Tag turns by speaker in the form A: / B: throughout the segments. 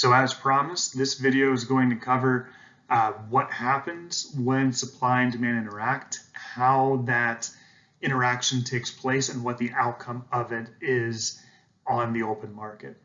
A: So as promised, this video is going to cover what happens when supply and demand interact, how that interaction takes place, and what the outcome of it is on the open market.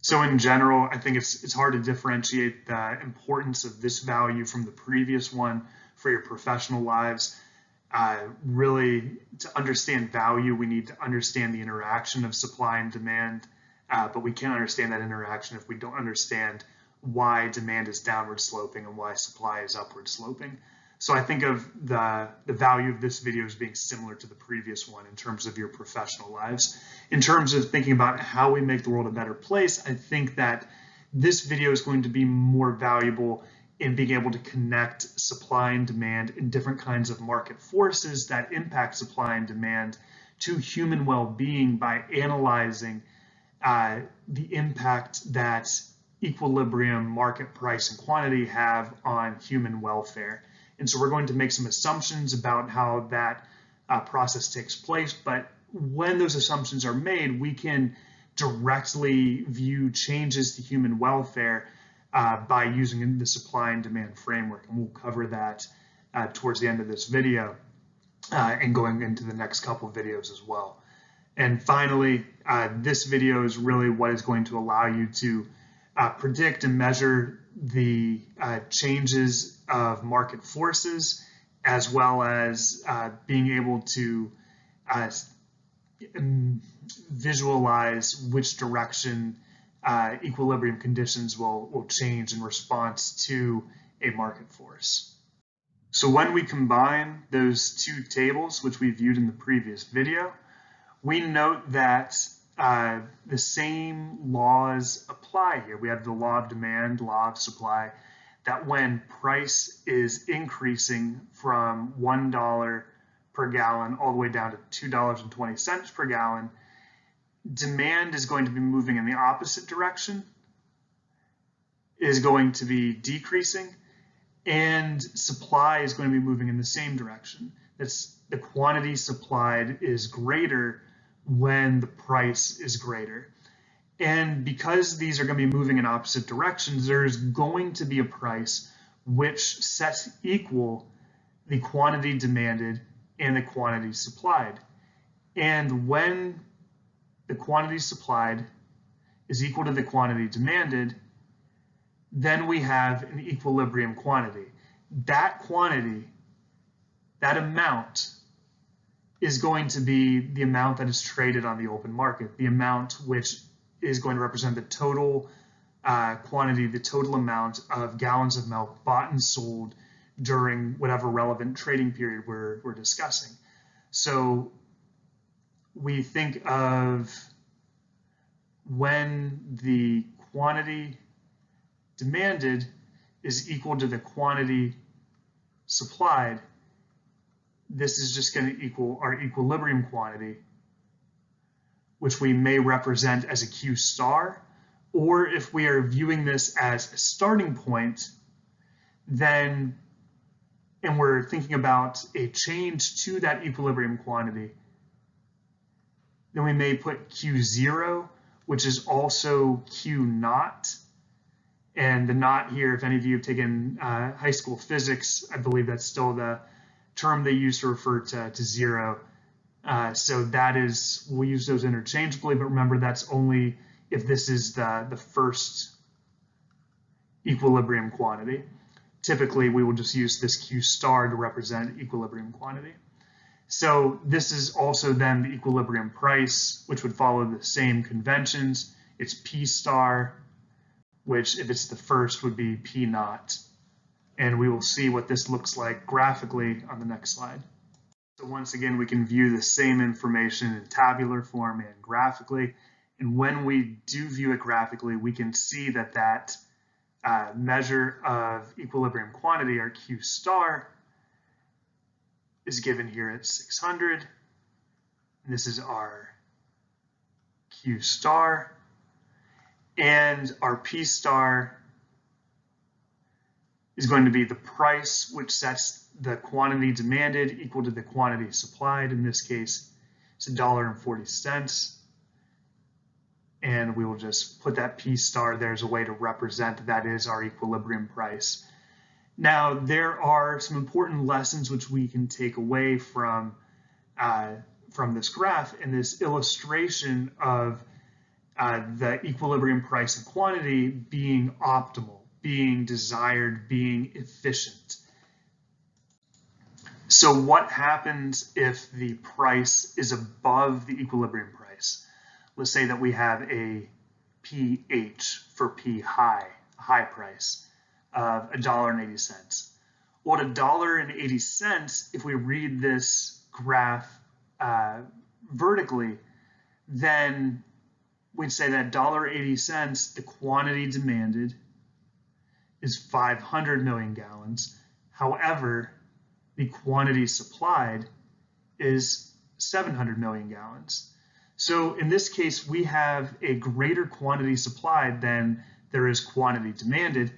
A: So in general, I think it's hard to differentiate the importance of this value from the previous one for your professional lives. Really, to understand value, we need to understand the interaction of supply and demand, but we can't understand that interaction if we don't understand why demand is downward sloping and why supply is upward sloping. So I think of the value of this video as being similar to the previous one in terms of your professional lives. In terms of thinking about how we make the world a better place, I think that this video is going to be more valuable in being able to connect supply and demand and different kinds of market forces that impact supply and demand to human well-being by analyzing the impact that equilibrium, market price, and quantity have on human welfare. And so we're going to make some assumptions about how that process takes place, but when those assumptions are made, we can directly view changes to human welfare by using the supply and demand framework. And we'll cover that towards the end of this video and going into the next couple of videos as well. And finally, this video is really what is going to allow you to predict and measure the changes of market forces, as well as being able to visualize which direction equilibrium conditions will change in response to a market force. So when we combine those two tables, which we viewed in the previous video, we note that the same laws apply here. We have the law of demand, law of supply, that when price is increasing from $1 per gallon all the way down to $2.20 per gallon, demand is going to be moving in the opposite direction, is going to be decreasing, and supply is going to be moving in the same direction. That's the quantity supplied is greater when the price is greater. And because these are going to be moving in opposite directions, there's going to be a price which sets equal the quantity demanded and the quantity supplied. And when the quantity supplied is equal to the quantity demanded, then we have an equilibrium quantity. That quantity, that amount, is going to be the amount that is traded on the open market, the amount which is going to represent the total quantity, the total amount of gallons of milk bought and sold during whatever relevant trading period we're discussing. So we think of when the quantity demanded is equal to the quantity supplied, this is just going to equal our equilibrium quantity, which we may represent as a Q star, or if we are viewing this as a starting point, then, and we're thinking about a change to that equilibrium quantity, then we may put Q0, which is also Q naught. And the naught here, if any of you have taken high school physics, I believe that's still the term they use to refer to zero. So that is, we'll use those interchangeably, but remember that's only if this is the first equilibrium quantity. Typically, we will just use this Q star to represent equilibrium quantity. So this is also then the equilibrium price, which would follow the same conventions. It's P star, which if it's the first would be P naught. And we will see what this looks like graphically on the next slide. So once again, we can view the same information in tabular form and graphically. And when we do view it graphically, we can see that that measure of equilibrium quantity, our Q star, is given here at 600. And this is our Q star. And our P star is going to be the price which sets the quantity demanded equal to the quantity supplied. In this case, it's $1.40. and we will just put that P star there as a way to represent that is our equilibrium price. Now, there are some important lessons which we can take away from this graph and this illustration of the equilibrium price and quantity being optimal, being desired, being efficient. So what happens if the price is above the equilibrium price? Let's say that we have a PH for P high, high price of $1.80. Well, at $1.80, if we read this graph vertically, then we'd say that $1.80, the quantity demanded is 500 million gallons. However, the quantity supplied is 700 million gallons. So in this case, we have a greater quantity supplied than there is quantity demanded.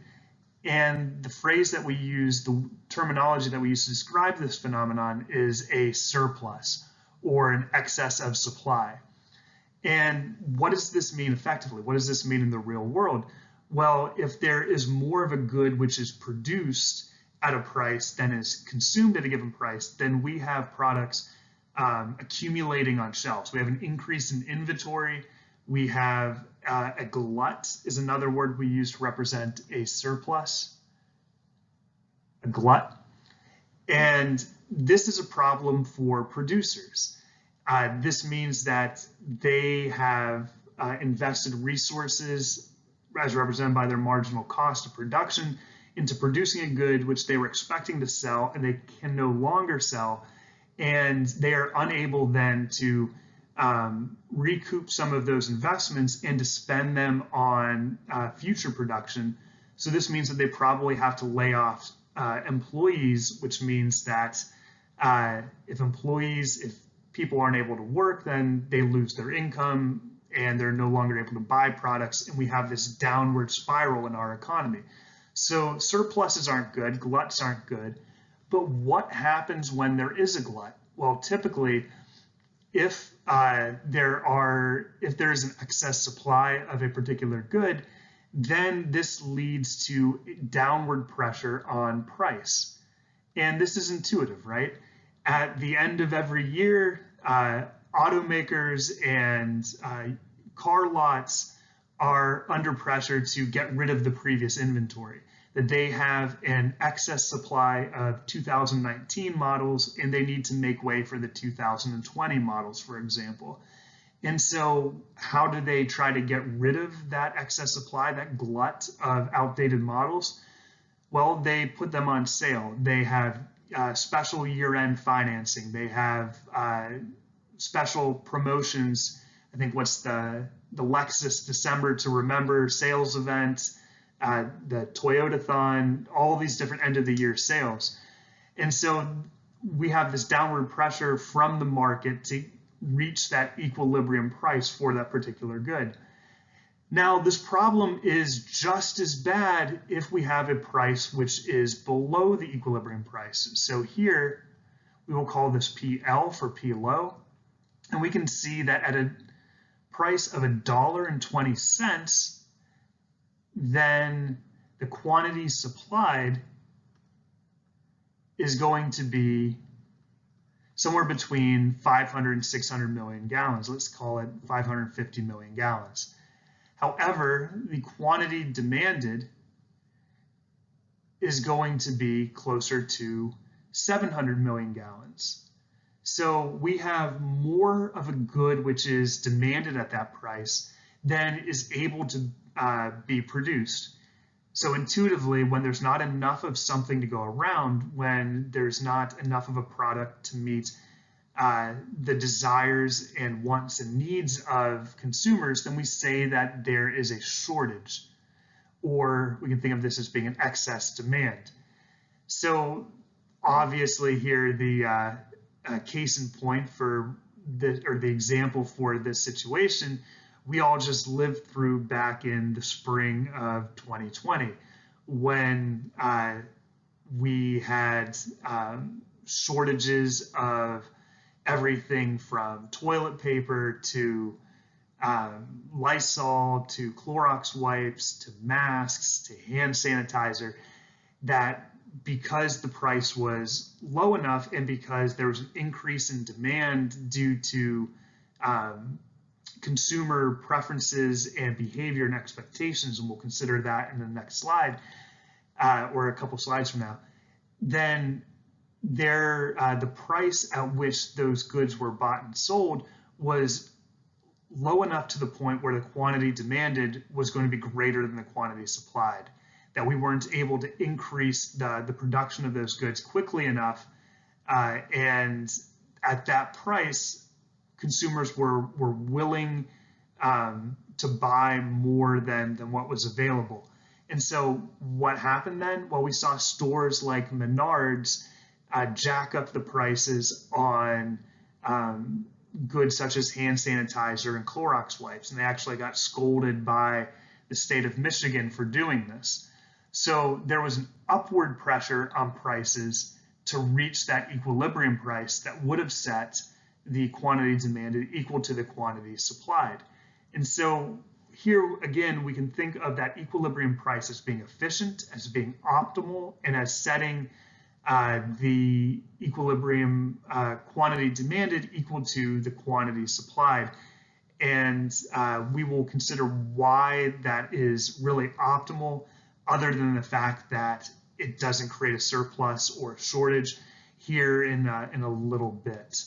A: And the phrase that we use, the terminology that we use to describe this phenomenon is a surplus or an excess of supply. And what does this mean effectively? What does this mean in the real world? Well, if there is more of a good which is produced at a price than is consumed at a given price, then we have products accumulating on shelves. We have an increase in inventory. We have a glut is another word we use to represent a surplus, a glut. And this is a problem for producers. This means that they have invested resources as represented by their marginal cost of production into producing a good which they were expecting to sell and they can no longer sell, and they are unable then to recoup some of those investments and to spend them on future production. So this means that they probably have to lay off employees, which means that if people aren't able to work, then they lose their income and they're no longer able to buy products, and we have this downward spiral in our economy. So surpluses aren't good, gluts aren't good, but what happens when there is a glut? Well, typically, if there is an excess supply of a particular good, then this leads to downward pressure on price. And this is intuitive, right? At the end of every year, automakers and car lots are under pressure to get rid of the previous inventory, that they have an excess supply of 2019 models and they need to make way for the 2020 models, for example. And so how do they try to get rid of that excess supply, that glut of outdated models? Well, they put them on sale. They have special year-end financing. They have special promotions. I think what's the Lexus December to Remember sales event, the Toyotathon, all these different end of the year sales. And so we have this downward pressure from the market to reach that equilibrium price for that particular good. Now, this problem is just as bad if we have a price which is below the equilibrium price. So here we will call this PL for P low, and we can see that at a price of $1.20, then the quantity supplied is going to be somewhere between 500 and 600 million gallons. Let's call it 550 million gallons. However, the quantity demanded is going to be closer to 700 million gallons. So we have more of a good which is demanded at that price than is able to be produced. So intuitively, when there's not enough of something to go around, when there's not enough of a product to meet the desires and wants and needs of consumers, then we say that there is a shortage, or we can think of this as being an excess demand. So obviously here the case in point for the example for this situation, we all just lived through back in the spring of 2020 when we had shortages of everything from toilet paper to Lysol to Clorox wipes to masks to hand sanitizer, that because the price was low enough and because there was an increase in demand due to consumer preferences and behavior and expectations, and we'll consider that in the next slide or a couple slides from now, then the price at which those goods were bought and sold was low enough to the point where the quantity demanded was going to be greater than the quantity supplied, that we weren't able to increase the production of those goods quickly enough. And at that price, consumers were willing to buy more than what was available. And so what happened then? Well, we saw stores like Menards jack up the prices on goods such as hand sanitizer and Clorox wipes, and they actually got scolded by the state of Michigan for doing this. So there was an upward pressure on prices to reach that equilibrium price that would have set the quantity demanded equal to the quantity supplied. And so here again, we can think of that equilibrium price as being efficient, as being optimal, and as setting the equilibrium quantity demanded equal to the quantity supplied. And we will consider why that is really optimal, other than the fact that it doesn't create a surplus or a shortage, here in a little bit.